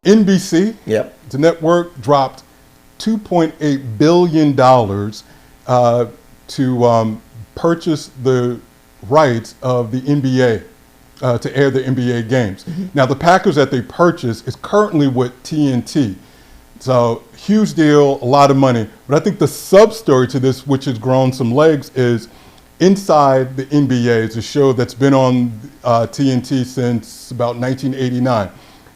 NBC, Yep. the network, dropped $2.8 billion to purchase the rights of the NBA, to air the NBA games. Now, the package that they purchased is currently with TNT. So, huge deal, a lot of money. But I think the sub-story to this, which has grown some legs, is Inside the NBA. It's a show that's been on TNT since about 1989.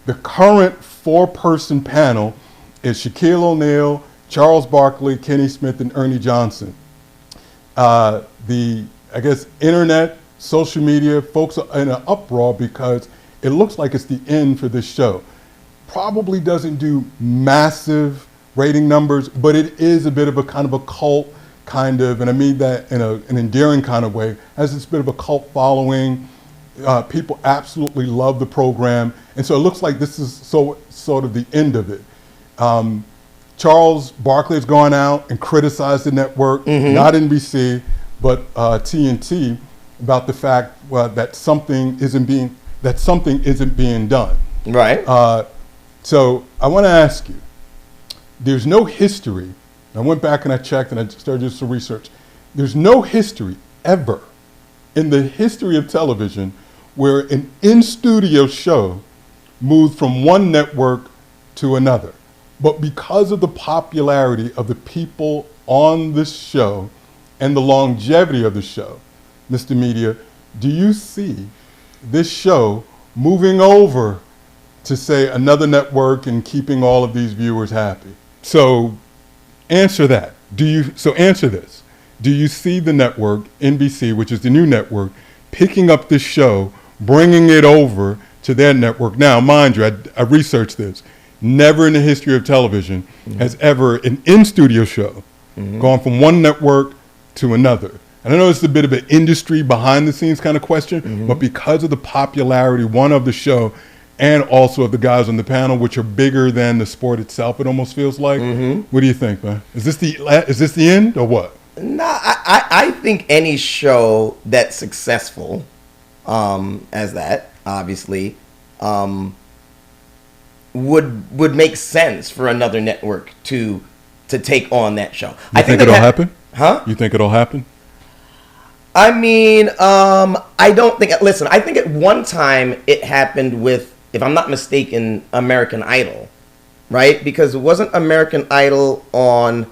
The current four-person panel is Shaquille O'Neal, Charles Barkley, Kenny Smith, and Ernie Johnson. Internet, social media, folks are in an uproar because it looks like it's the end for this show. Probably doesn't do massive rating numbers, but it is a bit of a kind of a cult and I mean that in an endearing kind of way, has this bit of a cult following. People absolutely love the program. And so it looks like this is sort of the end of it. Charles Barkley has gone out and criticized the network, not NBC, but TNT, about the fact that something isn't being done. Right. So I want to ask you, there's no history. I went back and I checked and I started doing some research. There's no history ever in the history of television where an in-studio show moved from one network to another. But because of the popularity of the people on this show and the longevity of the show, Mr. Media, do you see this show moving over to, say, another network and keeping all of these viewers happy? So answer that. Answer this. Do you see the network, NBC, which is the new network, picking up this show, bringing it over to their network? Now, mind you, I researched this. Never in the history of television has ever an in-studio show gone from one network to another. And I know it's a bit of an industry behind-the-scenes kind of question, but because of the popularity, one, of the show, and also of the guys on the panel, which are bigger than the sport itself, it almost feels like. What do you think, man? Is this the end or what? No, I think any show that's successful, as that, obviously, would make sense for another network to take on that show. I think it'll happen? Huh? You think it'll happen? I mean, I don't think. Listen, I think at one time it happened with, if I'm not mistaken, American Idol, right? Because it wasn't American Idol on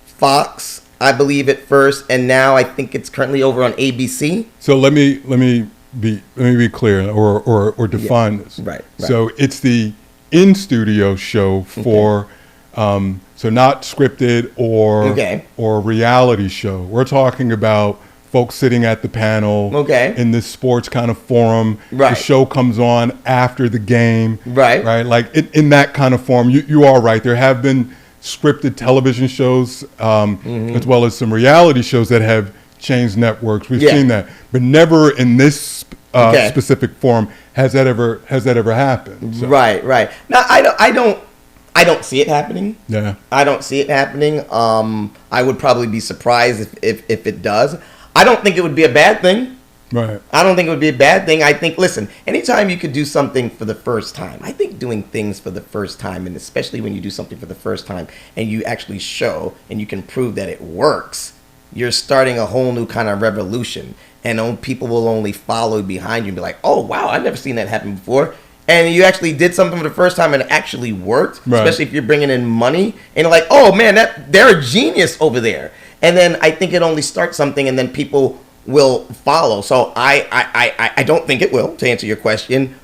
Fox, I believe, at first, and now I think it's currently over on ABC. So let me be clear or define this. Right. So it's the in-studio show for so not scripted or reality show. We're talking about folks sitting at the panel in this sports kind of forum. Right. The show comes on after the game. Right. Like in that kind of form. You are right. There have been scripted television shows as well as some reality shows that have changed networks. We've seen that, but never in this specific form has that ever happened. So. Right. Now I don't see it happening. Yeah. I don't see it happening. I would probably be surprised if it does. I don't think it would be a bad thing. Right. I don't think it would be a bad thing. I think, listen, anytime you could do something for the first time, I think doing things for the first time, and especially when you do something for the first time and you actually show and you can prove that it works, you're starting a whole new kind of revolution. And people will only follow behind you and be like, oh, wow, I've never seen that happen before. And you actually did something for the first time and it actually worked, especially if you're bringing in money. And you're like, oh, man, they're a genius over there. And then I think it only starts something and then people will follow. So I don't think it will, to answer your question,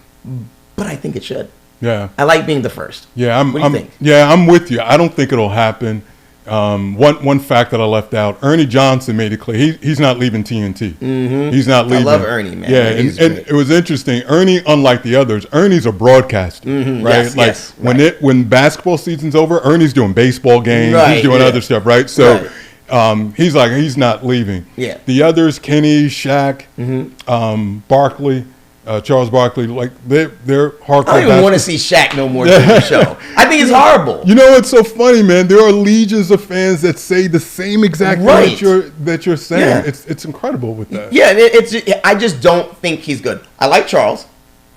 but I think it should. Yeah. I like being the first. Yeah, what do you think? Yeah, I'm with you. I don't think it'll happen. One fact that I left out, Ernie Johnson made it clear he's not leaving TNT. He's not leaving. I love Ernie, man. Yeah, and it was interesting. Ernie, unlike the others, Ernie's a broadcaster, right? When basketball season's over, Ernie's doing baseball games. He's doing other stuff, right? So he's not leaving. Yeah. The others, Kenny, Shaq, Barkley. Charles Barkley, like they're hardcore. I don't even want to see Shaq no more during the show. I think it's horrible. You know what's so funny, man? There are legions of fans that say the same exact thing that you're saying. Yeah. It's incredible with that. Yeah, I just don't think he's good. I like Charles.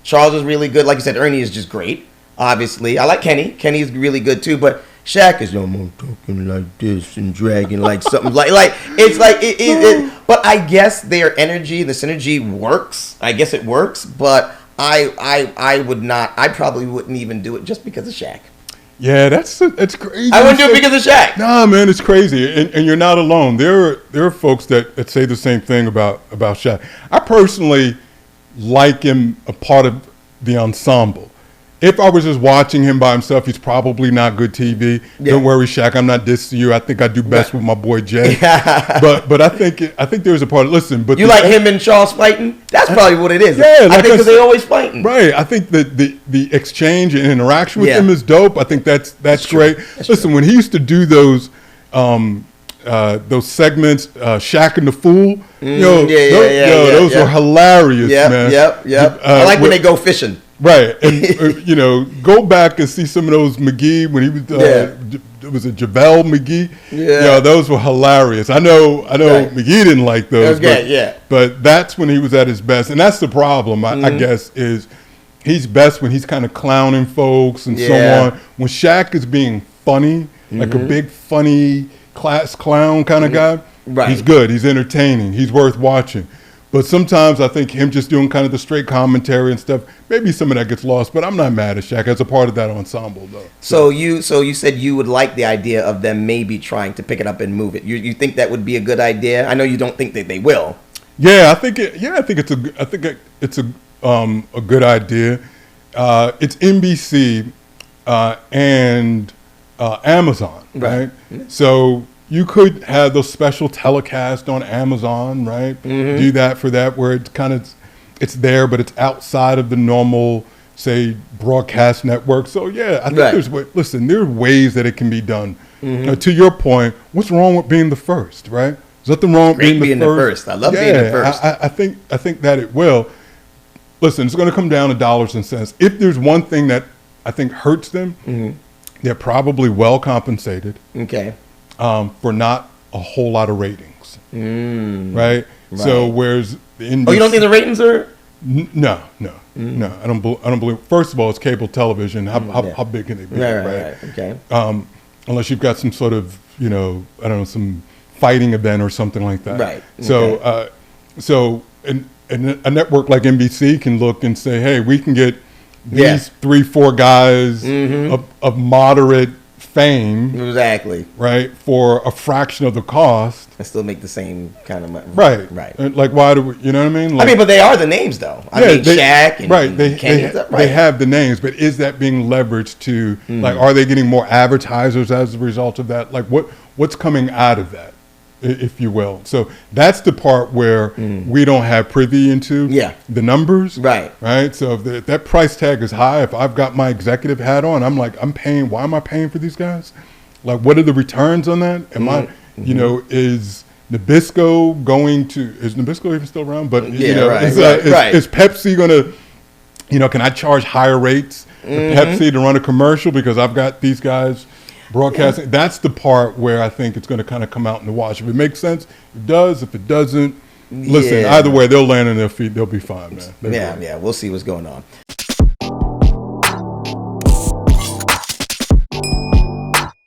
Charles is really good. Like you said, Ernie is just great. obviously. I like Kenny. Kenny's really good too, but Shaq is I'm talking like this and dragging like something like it's like it. But I guess their energy, the synergy works. I guess it works, but I would not. I probably wouldn't even do it just because of Shaq. Yeah, it's crazy. I wouldn't do it because of Shaq. Nah, man, it's crazy, and you're not alone. There are folks that say the same thing about Shaq. I personally like him a part of the ensemble. If I was just watching him by himself, he's probably not good TV. Yeah. Don't worry, Shaq. I'm not dissing you. I think I do best with my boy Jay. but I think there's a part. Listen, but you like him and Charles fighting? That's probably what it is. Yeah, I think because they always fighting. Right. I think that the exchange and interaction with him is dope. I think that's great. Listen, when he used to do those segments, Shaq and the Fool, those were hilarious, man. Yep. I like when they go fishing. Right, and go back and see some of those McGee when he was was it JaVale McGee? Yeah, those were hilarious. I know right. McGee didn't like those, but that's when he was at his best, and that's the problem. I guess is he's best when he's kind of clowning folks and so on. When Shaq is being funny, like a big funny class clown kind of guy, right. He's good. He's entertaining. He's worth watching. But sometimes I think him just doing kind of the straight commentary and stuff, maybe some of that gets lost. But I'm not mad at Shaq as a part of that ensemble, though. So you said you would like the idea of them maybe trying to pick it up and move it. You think that would be a good idea? I know you don't think that they will. Yeah, I think it's a good idea. It's NBC and Amazon, right? So you could have those special telecasts on Amazon, right? Do that for that, where it's there, but it's outside of the normal, say, broadcast network. So yeah, I think there are ways that it can be done. To your point, what's wrong with being the first, right? There's nothing wrong with being the first. I love being the first. I think that it will. Listen, it's going to come down to dollars and cents. If there's one thing that I think hurts them, they're probably well compensated. Okay. For not a whole lot of ratings, right? So whereas the NBC, you don't think the ratings are? No. I don't believe. First of all, it's cable television. How big can they be? Right. Okay. Unless you've got some sort of some fighting event or something like that. Right. So a network like NBC can look and say, hey, we can get these 3-4 guys of moderate fame, exactly, right, for a fraction of the cost, and still make the same kind of money. Right. Like, why do we? You know what I mean? Like, but they are the names, though. Shaq and Kenny, they have the names, but is that being leveraged to like? Are they getting more advertisers as a result of that? Like, what's coming out of that, if you will? So that's the part where we don't have privy into the numbers. Right. So if that price tag is high, if I've got my executive hat on, I'm like, I'm paying. Why am I paying for these guys? Like, what are the returns on that? Am I, is Nabisco is Nabisco even still around? But is Pepsi going to, can I charge higher rates for Pepsi to run a commercial because I've got these guys broadcasting? That's the part where I think it's going to kind of come out in the wash. If it makes sense, it does. If it doesn't, listen, either way, they'll land on their feet. They'll be fine, man. We'll see what's going on.